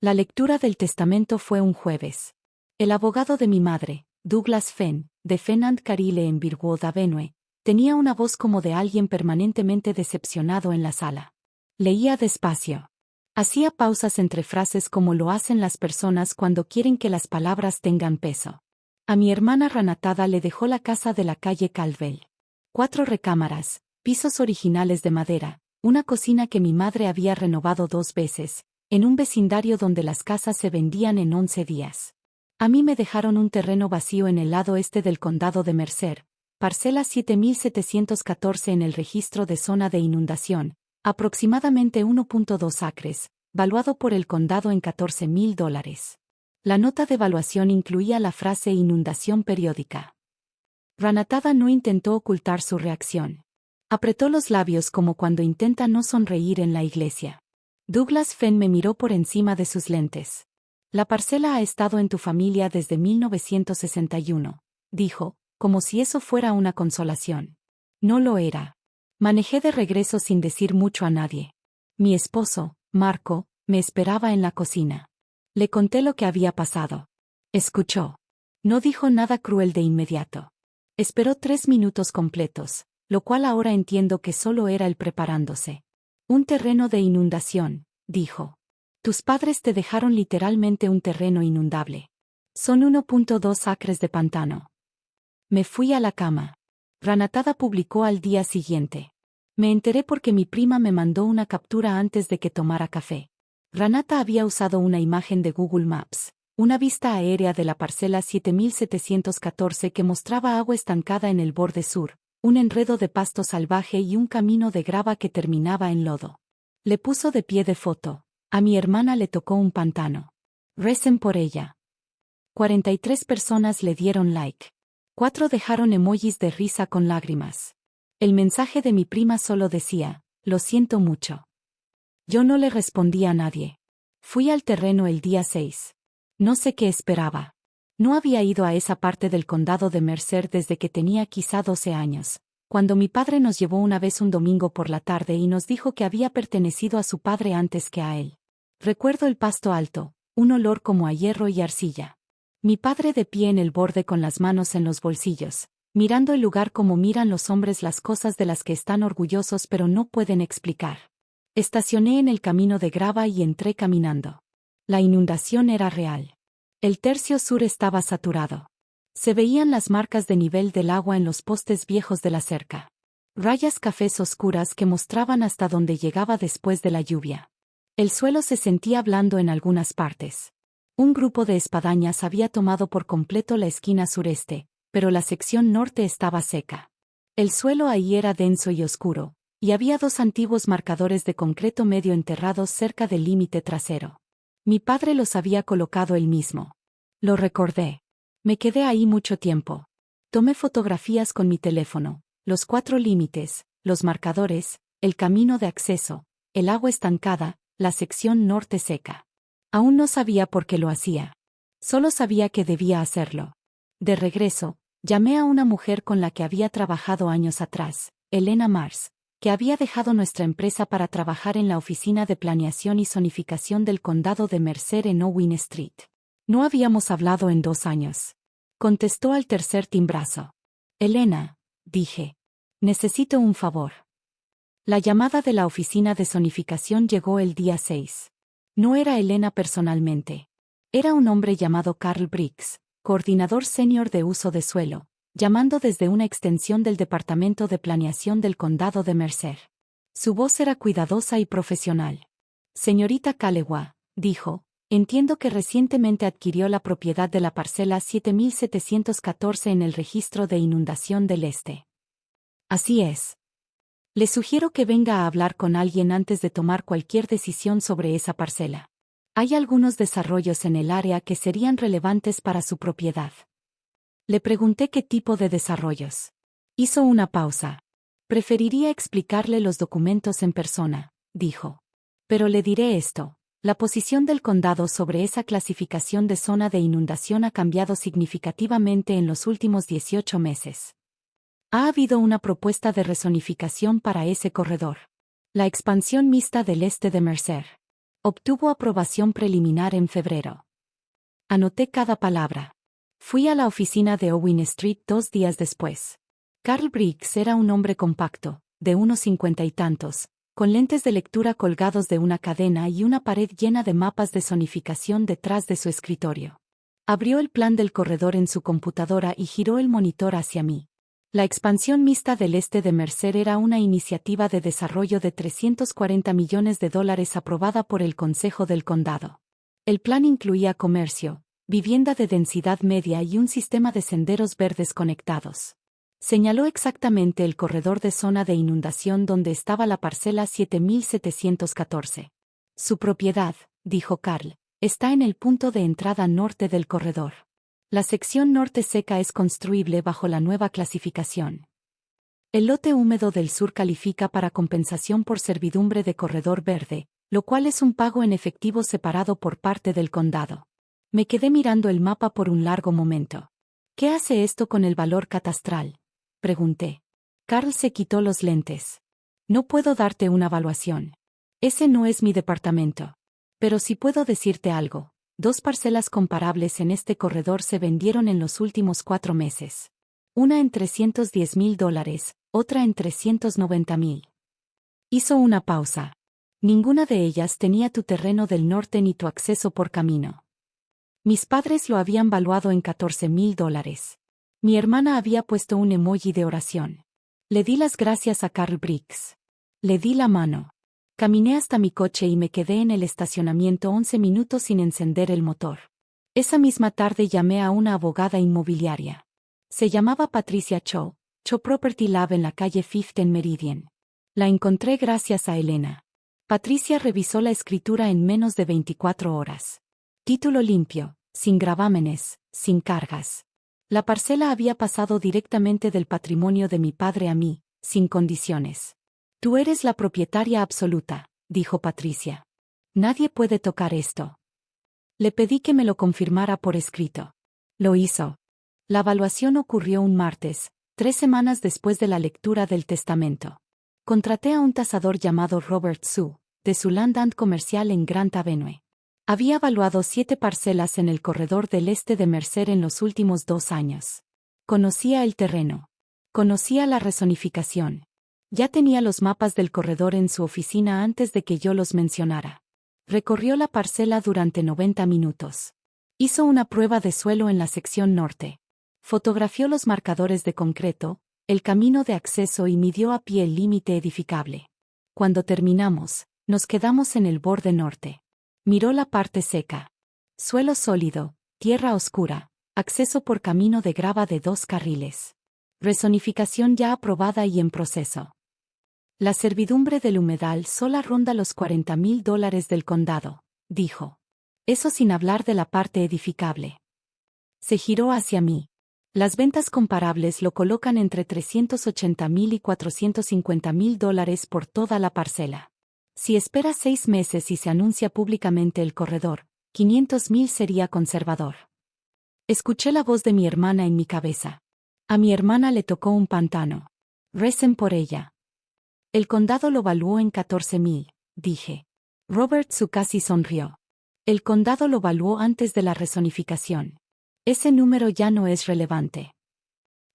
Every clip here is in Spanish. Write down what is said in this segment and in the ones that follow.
La lectura del testamento fue un jueves. El abogado de mi madre, Douglas Fenn, de Fenn and Carile en Birwood Avenue, tenía una voz como de alguien permanentemente decepcionado en la sala. Leía despacio. Hacía pausas entre frases como lo hacen las personas cuando quieren que las palabras tengan peso. A mi hermana Ranatada le dejó la casa de la calle Calvel. 4 recámaras, pisos originales de madera, una cocina que mi madre había renovado 2 veces, en un vecindario donde las casas se vendían en 11 días. A mí me dejaron un terreno vacío en el lado este del condado de Mercer, parcela 7714 en el registro de zona de inundación, aproximadamente 1.2 acres, valuado por el condado en $14,000. La nota de evaluación incluía la frase inundación periódica. Ranatada no intentó ocultar su reacción. Apretó los labios como cuando intenta no sonreír en la iglesia. Douglas Fenn me miró por encima de sus lentes. La parcela ha estado en tu familia desde 1961, dijo, como si eso fuera una consolación. No lo era. Manejé de regreso sin decir mucho a nadie. Mi esposo, Marco, me esperaba en la cocina. Le conté lo que había pasado. Escuchó. No dijo nada cruel de inmediato. Esperó 3 minutos completos, lo cual ahora entiendo que solo era él preparándose. Un terreno de inundación, dijo. Tus padres te dejaron literalmente un terreno inundable. Son 1.2 acres de pantano. Me fui a la cama. Ranatada publicó al día siguiente. Me enteré porque mi prima me mandó una captura antes de que tomara café. Ranata había usado una imagen de Google Maps, una vista aérea de la parcela 7714 que mostraba agua estancada en el borde sur, un enredo de pasto salvaje y un camino de grava que terminaba en lodo. Le puso de pie de foto. A mi hermana le tocó un pantano. Recen por ella. 43 personas le dieron like. 4 dejaron emojis de risa con lágrimas. El mensaje de mi prima solo decía, lo siento mucho. Yo no le respondí a nadie. Fui al terreno el día 6. No sé qué esperaba. No había ido a esa parte del condado de Mercer desde que tenía quizá 12 años, cuando mi padre nos llevó una vez un domingo por la tarde y nos dijo que había pertenecido a su padre antes que a él. Recuerdo el pasto alto, un olor como a hierro y arcilla. Mi padre de pie en el borde con las manos en los bolsillos, mirando el lugar como miran los hombres las cosas de las que están orgullosos pero no pueden explicar. Estacioné en el camino de grava y entré caminando. La inundación era real. El tercio sur estaba saturado. Se veían las marcas de nivel del agua en los postes viejos de la cerca. Rayas cafés oscuras que mostraban hasta dónde llegaba después de la lluvia. El suelo se sentía blando en algunas partes. Un grupo de espadañas había tomado por completo la esquina sureste, pero la sección norte estaba seca. El suelo ahí era denso y oscuro, y había 2 antiguos marcadores de concreto medio enterrados cerca del límite trasero. Mi padre los había colocado él mismo. Lo recordé. Me quedé ahí mucho tiempo. Tomé fotografías con mi teléfono, los 4 límites, los marcadores, el camino de acceso, el agua estancada, la sección norte seca. Aún no sabía por qué lo hacía. Solo sabía que debía hacerlo. De regreso, llamé a una mujer con la que había trabajado años atrás, Elena Mars, que había dejado nuestra empresa para trabajar en la oficina de planeación y zonificación del condado de Mercer en Owen Street. No habíamos hablado en 2 años. Contestó al tercer timbrazo. Elena, dije. Necesito un favor. La llamada de la oficina de zonificación llegó el día 6. No era Elena personalmente. Era un hombre llamado Carl Briggs, coordinador senior de uso de suelo, llamando desde una extensión del Departamento de Planeación del Condado de Mercer. Su voz era cuidadosa y profesional. Señorita Calewa, dijo, entiendo que recientemente adquirió la propiedad de la parcela 7714 en el registro de inundación del este. Así es. Le sugiero que venga a hablar con alguien antes de tomar cualquier decisión sobre esa parcela. Hay algunos desarrollos en el área que serían relevantes para su propiedad. Le pregunté qué tipo de desarrollos. Hizo una pausa. Preferiría explicarle los documentos en persona, dijo. Pero le diré esto. La posición del condado sobre esa clasificación de zona de inundación ha cambiado significativamente en los últimos 18 meses. Ha habido una propuesta de rezonificación para ese corredor. La expansión mixta del este de Mercer. Obtuvo aprobación preliminar en febrero. Anoté cada palabra. Fui a la oficina de Owen Street 2 días después. Carl Briggs era un hombre compacto, de unos 50 y tantos, con lentes de lectura colgados de una cadena y una pared llena de mapas de zonificación detrás de su escritorio. Abrió el plan del corredor en su computadora y giró el monitor hacia mí. La expansión mixta del este de Mercer era una iniciativa de desarrollo de $340 millones aprobada por el Consejo del Condado. El plan incluía comercio, vivienda de densidad media y un sistema de senderos verdes conectados. Señaló exactamente el corredor de zona de inundación donde estaba la parcela 7714. Su propiedad, dijo Carl, está en el punto de entrada norte del corredor. La sección norte seca es construible bajo la nueva clasificación. El lote húmedo del sur califica para compensación por servidumbre de corredor verde, lo cual es un pago en efectivo separado por parte del condado. Me quedé mirando el mapa por un largo momento. ¿Qué hace esto con el valor catastral?, pregunté. Carl se quitó los lentes. No puedo darte una evaluación. Ese no es mi departamento. Pero sí puedo decirte algo. 2 parcelas comparables en este corredor se vendieron en los últimos 4 meses. Una en $310,000, otra en $390,000. Hizo una pausa. Ninguna de ellas tenía tu terreno del norte ni tu acceso por camino. Mis padres lo habían valuado en $14,000. Mi hermana había puesto un emoji de oración. Le di las gracias a Carl Briggs. Le di la mano. Caminé hasta mi coche y me quedé en el estacionamiento 11 minutos sin encender el motor. Esa misma tarde llamé a una abogada inmobiliaria. Se llamaba Patricia Cho Property Lab en la calle Fifth en Meridian. La encontré gracias a Elena. Patricia revisó la escritura en menos de 24 horas. Título limpio, sin gravámenes, sin cargas. La parcela había pasado directamente del patrimonio de mi padre a mí, sin condiciones. Tú eres la propietaria absoluta, dijo Patricia. Nadie puede tocar esto. Le pedí que me lo confirmara por escrito. Lo hizo. La evaluación ocurrió un martes, 3 semanas después de la lectura del testamento. Contraté a un tasador llamado Robert Su, de su Land and Comercial en Grant Avenue. Había evaluado 7 parcelas en el corredor del este de Mercer en los últimos 2 años. Conocía el terreno. Conocía la rezonificación. Ya tenía los mapas del corredor en su oficina antes de que yo los mencionara. Recorrió la parcela durante 90 minutos. Hizo una prueba de suelo en la sección norte. Fotografió los marcadores de concreto, el camino de acceso y midió a pie el límite edificable. Cuando terminamos, nos quedamos en el borde norte. Miró la parte seca. Suelo sólido, tierra oscura, acceso por camino de grava de 2 carriles. Rezonificación ya aprobada y en proceso. La servidumbre del humedal sola ronda los $40,000 del condado, dijo. Eso sin hablar de la parte edificable. Se giró hacia mí. Las ventas comparables lo colocan entre $380,000 y $450,000 por toda la parcela. Si espera 6 meses y se anuncia públicamente el corredor, $500,000 sería conservador. Escuché la voz de mi hermana en mi cabeza. A mi hermana le tocó un pantano. Recen por ella. El condado lo valuó en $14,000, dije. Robert Su casi sonrió. El condado lo valuó antes de la rezonificación. Ese número ya no es relevante.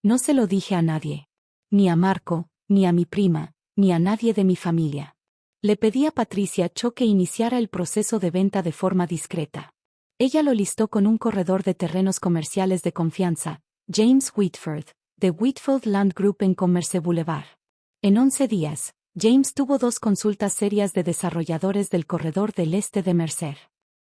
No se lo dije a nadie. Ni a Marco, ni a mi prima, ni a nadie de mi familia. Le pedí a Patricia Cho que iniciara el proceso de venta de forma discreta. Ella lo listó con un corredor de terrenos comerciales de confianza, James Whitford, de Whitfield Land Group en Commerce Boulevard. En 11 días, James tuvo 2 consultas serias de desarrolladores del corredor del este de Mercer.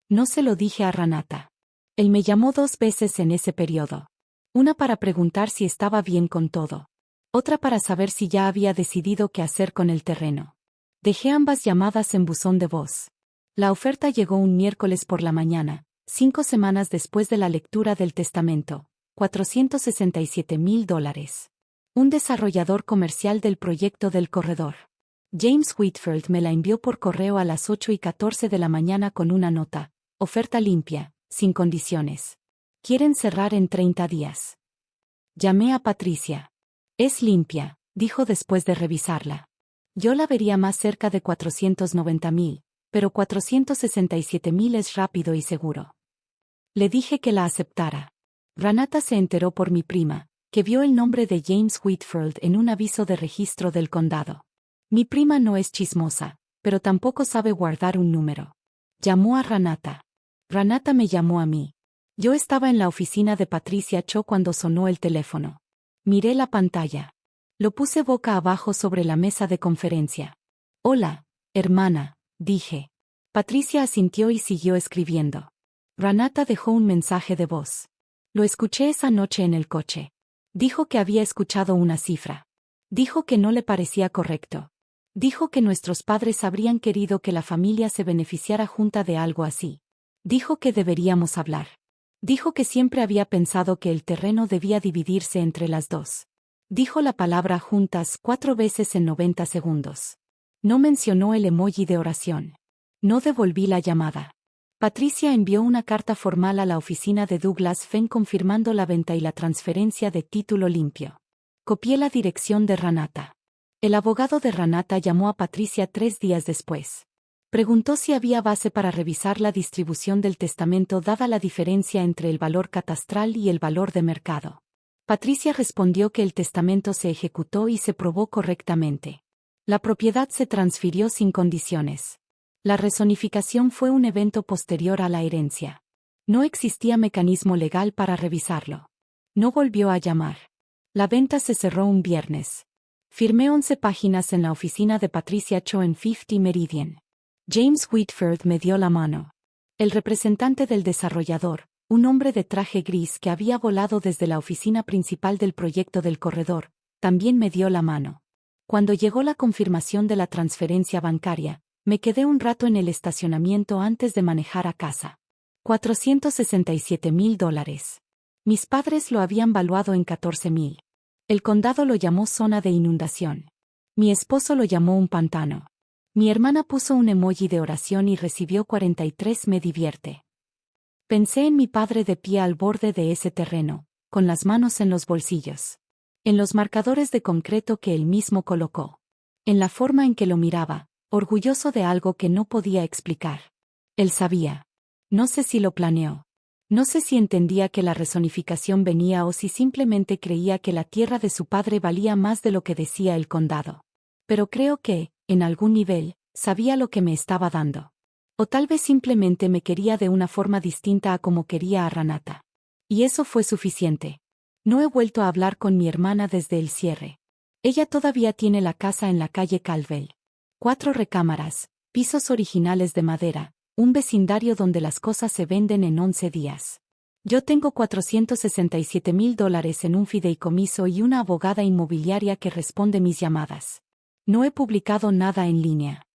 No se lo dije a Renata. Él me llamó 2 veces en ese periodo. Una para preguntar si estaba bien con todo. Otra para saber si ya había decidido qué hacer con el terreno. Dejé ambas llamadas en buzón de voz. La oferta llegó un miércoles por la mañana, 5 semanas después de la lectura del testamento. $467,000. Un desarrollador comercial del proyecto del corredor. James Whitfield me la envió por correo a las 8:14 de la mañana con una nota. Oferta limpia, sin condiciones. Quieren cerrar en 30 días. Llamé a Patricia. Es limpia, dijo después de revisarla. Yo la vería más cerca de $490,000, pero 467.000 es rápido y seguro. Le dije que la aceptara. Renata se enteró por mi prima, que vio el nombre de James Whitfield en un aviso de registro del condado. Mi prima no es chismosa, pero tampoco sabe guardar un número. Llamó a Renata. Renata me llamó a mí. Yo estaba en la oficina de Patricia Cho cuando sonó el teléfono. Miré la pantalla. Lo puse boca abajo sobre la mesa de conferencia. Hola, hermana, dije. Patricia asintió y siguió escribiendo. Renata dejó un mensaje de voz. Lo escuché esa noche en el coche. Dijo que había escuchado una cifra. Dijo que no le parecía correcto. Dijo que nuestros padres habrían querido que la familia se beneficiara junta de algo así. Dijo que deberíamos hablar. Dijo que siempre había pensado que el terreno debía dividirse entre las dos. Dijo la palabra juntas 4 veces en 90 segundos. No mencionó el emoji de oración. No devolví la llamada. Patricia envió una carta formal a la oficina de Douglas Fenn confirmando la venta y la transferencia de título limpio. Copié la dirección de Renata. El abogado de Renata llamó a Patricia 3 días después. Preguntó si había base para revisar la distribución del testamento dada la diferencia entre el valor catastral y el valor de mercado. Patricia respondió que el testamento se ejecutó y se probó correctamente. La propiedad se transfirió sin condiciones. La rezonificación fue un evento posterior a la herencia. No existía mecanismo legal para revisarlo. No volvió a llamar. La venta se cerró un viernes. Firmé 11 páginas en la oficina de Patricia Cho en 50 Meridian. James Whitfield me dio la mano. El representante del desarrollador, un hombre de traje gris que había volado desde la oficina principal del proyecto del corredor, también me dio la mano. Cuando llegó la confirmación de la transferencia bancaria, me quedé un rato en el estacionamiento antes de manejar a casa. $467.000. Mis padres lo habían valuado en 14.000. El condado lo llamó zona de inundación. Mi esposo lo llamó un pantano. Mi hermana puso un emoji de oración y recibió 43. Me divierte. Pensé en mi padre de pie al borde de ese terreno, con las manos en los bolsillos. En los marcadores de concreto que él mismo colocó. En la forma en que lo miraba, orgulloso de algo que no podía explicar. Él sabía. No sé si lo planeó. No sé si entendía que la rezonificación venía o si simplemente creía que la tierra de su padre valía más de lo que decía el condado. Pero creo que, en algún nivel, sabía lo que me estaba dando. O tal vez simplemente me quería de una forma distinta a como quería a Renata. Y eso fue suficiente. No he vuelto a hablar con mi hermana desde el cierre. Ella todavía tiene la casa en la calle Calvel. 4 recámaras, pisos originales de madera, un vecindario donde las cosas se venden en 11 días. Yo tengo $467.000 en un fideicomiso y una abogada inmobiliaria que responde mis llamadas. No he publicado nada en línea.